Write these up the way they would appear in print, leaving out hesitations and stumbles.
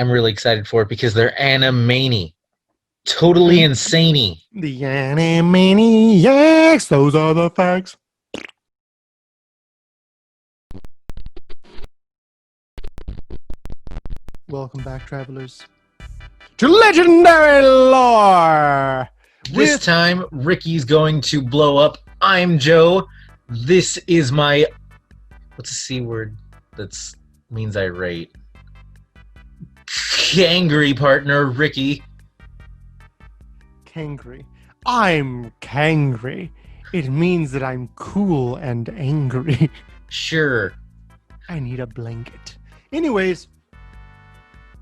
I'm really excited for it because they're animani. Totally insane. The Animaniacs, those are the facts. Welcome back, travelers, to Legendary Lore! This time, Ricky's going to blow up. I'm Joe. This is my... What's a C word that means irate? Angry partner, Ricky. Kangry. I'm Kangry. It means that I'm cool and angry. Sure. I need a blanket. Anyways,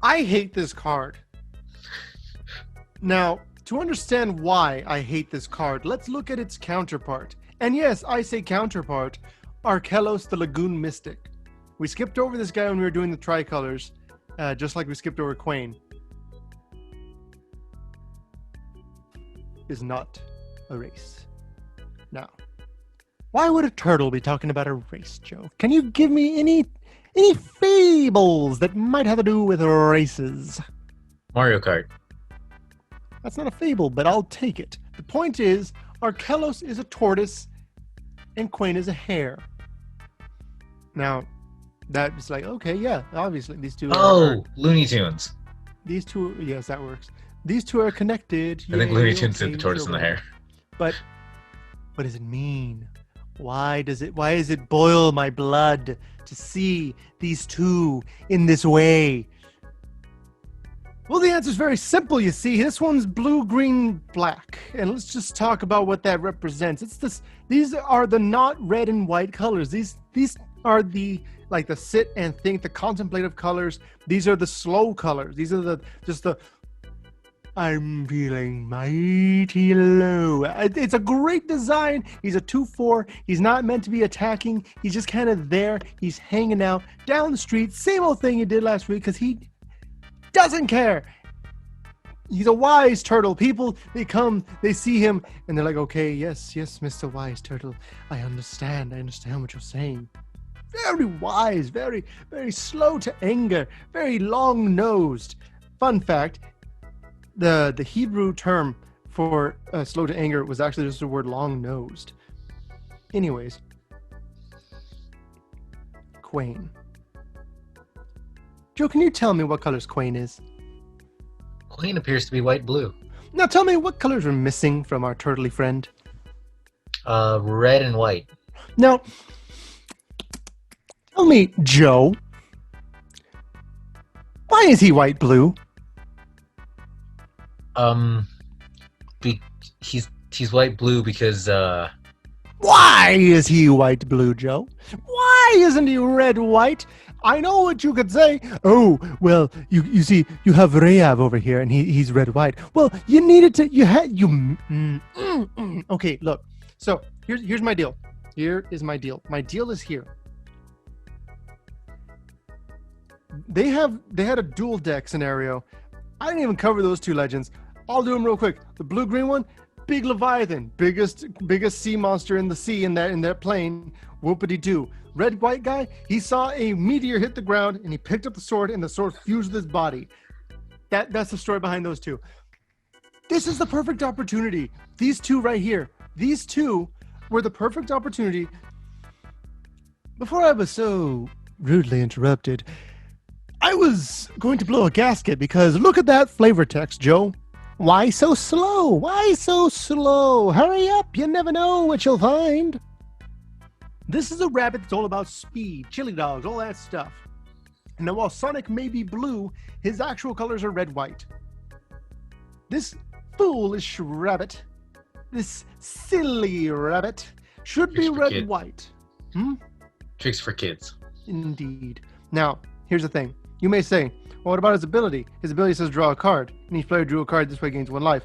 I hate this card. Now, to understand why I hate this card, let's look at its counterpart. And yes, I say counterpart, Arkelos the Lagoon Mystic. We skipped over this guy when we were doing the tricolors, just like we skipped over Kwain. Is not a race. Now, why would a turtle be talking about a race, Joe? Can you give me any fables that might have to do with races? Mario Kart. That's not a fable, but I'll take it. The point is, Arkelos is a tortoise and Kwain is a hare. Now, that's like, okay, yeah, obviously these two are... Looney Tunes. These two, yes, that works. These two are connected. I think Looney Tunes did the tortoise and the hare. But what does it mean? Why is it boil my blood to see these two in this way? Well, the answer is very simple, you see. This one's blue, green, black. And let's just talk about what that represents. These are the not red and white colors. These are the sit and think, the contemplative colors. These are the slow colors. These are just the I'm feeling mighty low. It's a great design. He's a 2/4. He's not meant to be attacking. He's just kind of there. He's hanging out down the street. Same old thing he did last week because he doesn't care. He's a wise turtle. People, they come, they see him, and they're like, okay, yes, Mr. Wise Turtle. I understand what you're saying. Very wise, very, very slow to anger, very long-nosed. Fun fact, the Hebrew term for slow to anger was actually just the word long-nosed. Anyways, Kwain. Joe, can you tell me what colors Kwain is? Kwain appears to be white-blue. Now tell me what colors are missing from our turtley friend. Red and white. Now, tell me, Joe, why is he white-blue? He's white-blue because, Why is he white-blue, Joe? Why isn't he red-white? I know what you could say. Oh, well, you see, you have Rehav over here, and he's red-white. Well, you needed to, Okay, look. So, here's my deal. Here is my deal. My deal is here. They had a dual deck scenario. I didn't even cover those two legends. I'll do them real quick. The blue-green one, big Leviathan, biggest sea monster in the sea in that plane. Whoopity-doo. Red-white guy, he saw a meteor hit the ground and he picked up the sword and the sword fused with his body. That's the story behind those two. This is the perfect opportunity. These two right here. These two were the perfect opportunity. Before I was so rudely interrupted, I was going to blow a gasket because look at that flavor text, Joe. Why so slow? Why so slow? Hurry up, you never know what you'll find. This is a rabbit that's all about speed, chili dogs, all that stuff. And now while Sonic may be blue, his actual colors are red-white. This foolish rabbit, this silly rabbit, should be red-white. Tricks for kids. Indeed. Now, here's the thing. You may say, well, what about his ability? His ability says draw a card, and each player drew a card this way gains 1 life.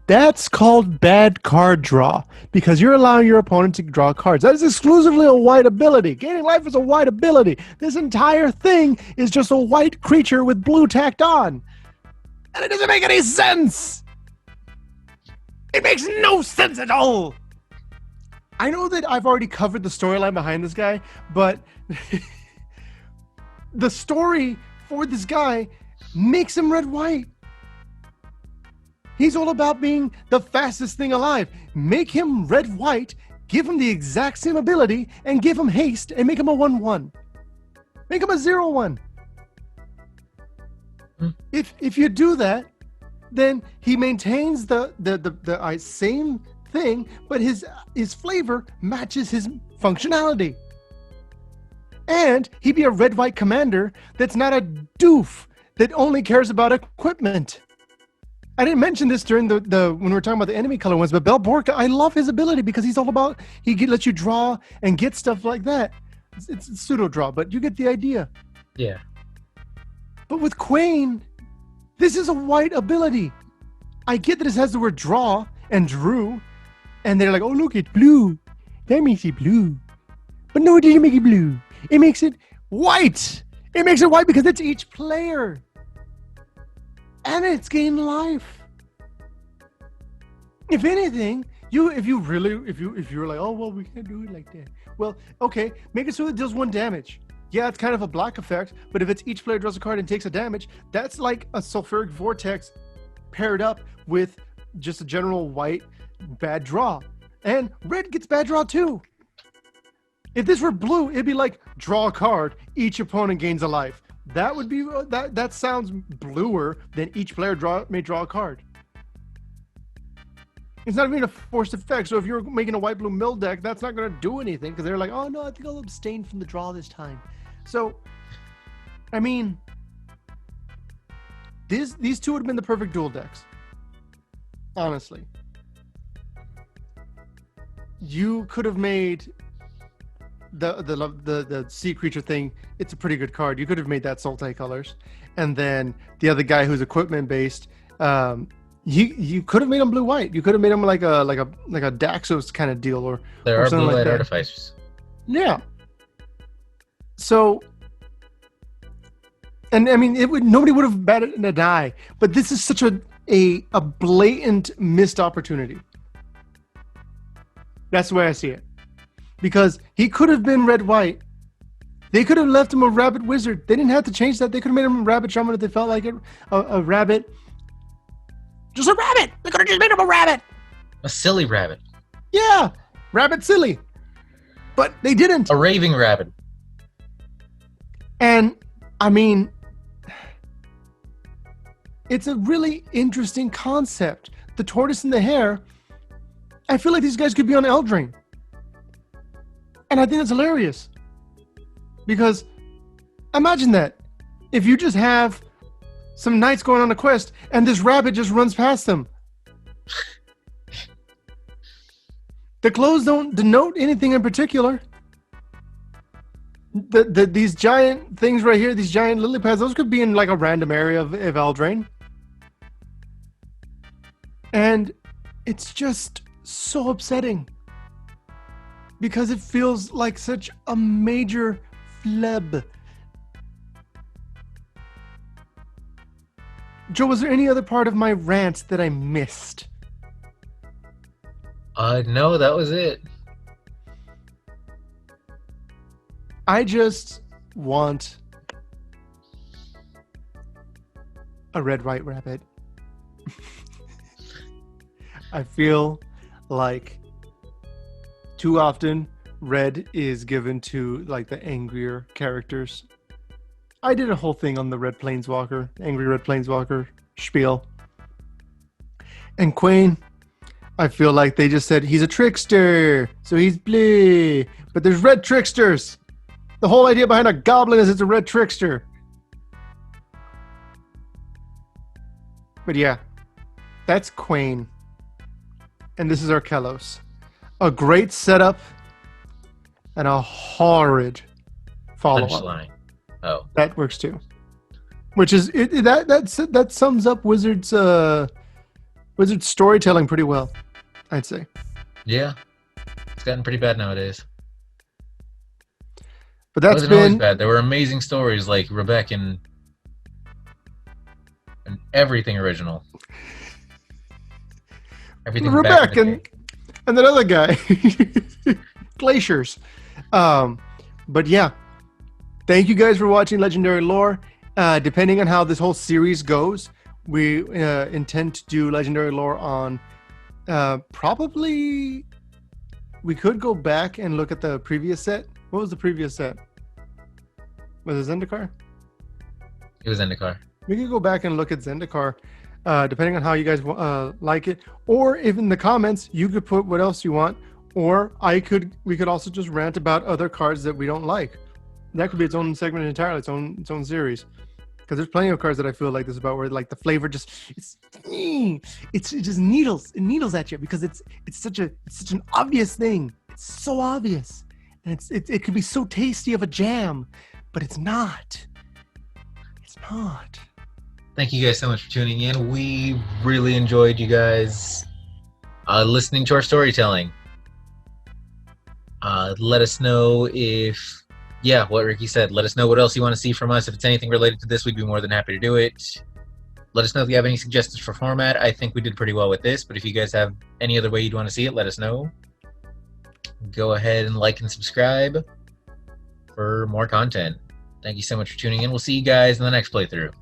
That's called bad card draw, because you're allowing your opponent to draw cards. That is exclusively a white ability. Gaining life is a white ability. This entire thing is just a white creature with blue tacked on. And it doesn't make any sense. It makes no sense at all. I know that I've already covered the storyline behind this guy, but the story for this guy Makes him red-white. He's all about being the fastest thing alive. Make him red-white, give him the exact same ability, and give him haste, and make him a 1/1. Make him a 0/1. If you do that, then he maintains the same thing, but his flavor matches his functionality. And he'd be a red-white commander that's not a doof that only cares about equipment. I didn't mention this during the when we were talking about the enemy color ones, but Belborka, I love his ability because he's all about lets you draw and get stuff like that. It's pseudo draw, but you get the idea. Yeah. But with Kwain, this is a white ability. I get that it has the word draw and drew, and they're like, oh look, it's blue. That makes it blue. But no, it didn't make it blue. It makes it white. It makes it white because it's each player. And it's gained life. If anything, if you were like, oh well, we can't do it like that. Well, okay, make it so it deals 1 damage. Yeah, it's kind of a block effect, but if it's each player draws a card and takes a damage, that's like a sulfuric vortex paired up with just a general white bad draw. And red gets bad draw too. If this were blue, it'd be like draw a card, each opponent gains a life. That would be that sounds bluer than each player may draw a card. It's not even a forced effect. So if you're making a white blue mill deck, that's not going to do anything because they're like, oh no, I think I'll abstain from the draw this time. So, I mean, these two would have been the perfect dual decks. Honestly, you could have made the sea creature thing. It's a pretty good card. You could have made that Sultai-colors, and then the other guy who's equipment based. You could have made him blue white. You could have made him like a Daxos kind of deal, or there or are something blue like light that. artificers. Yeah. So, and I mean, nobody would have batted an eye. But this is such a blatant missed opportunity. That's the way I see it. Because he could have been red white. They could have left him a rabbit wizard. They didn't have to change that. They could have made him a rabbit shaman if they felt like it. A rabbit. Just a rabbit. They could have just made him a rabbit. A silly rabbit. Yeah, rabbit silly. But they didn't. A raving rabbit. And I mean, it's a really interesting concept. The tortoise and the hare. I feel like these guys could be on Eldraine. And I think that's hilarious. Because imagine that. If you just have some knights going on a quest and this rabbit just runs past them. The clothes don't denote anything in particular. These giant things right here, these giant lily pads, those could be in like a random area of Eldraine. And it's just so upsetting. Because it feels like such a major flub. Joe, was there any other part of my rant that I missed? No, that was it. I just want a red-white rabbit. I feel like too often red is given to like the angrier characters. I did a whole thing on the red planeswalker, angry red planeswalker spiel. And Kwain, I feel like they just said he's a trickster, so he's blue. But there's red tricksters. The whole idea behind a goblin is it's a red trickster. But yeah, that's Kwain. And this is our Kalos. A great setup and a horrid follow-up. Punchline. Oh, That works too. Which is that sums up Wizard's storytelling pretty well, I'd say. yeah. It's gotten pretty bad nowadays. But It that's wasn't always been bad. There were amazing stories like Rebecca and everything original. Everything back Rebecca in the day. and that other guy, Glaciers. But yeah, thank you guys for watching Legendary Lore. Depending on how this whole series goes, we intend to do legendary lore on probably. We could go back and look at the previous set. What was the previous set? Was it Zendikar? It was Zendikar. We could go back and look at Zendikar, depending on how you guys like it. Or if in the comments you could put what else you want, or we could also just rant about other cards that we don't like. That could be its own segment entirely, its own series. Because there's plenty of cards that I feel like this about where like the flavor just it just needles at you because it's such an obvious thing. It's so obvious, and it could be so tasty of a jam, but it's not. It's not. Thank you guys so much for tuning in. We really enjoyed you guys listening to our storytelling. Let us know if, what Ricky said. Let us know what else you want to see from us. If it's anything related to this, we'd be more than happy to do it. Let us know if you have any suggestions for format. I think we did pretty well with this, but if you guys have any other way you'd want to see it, let us know. Go ahead and like and subscribe for more content. Thank you so much for tuning in. We'll see you guys in the next playthrough.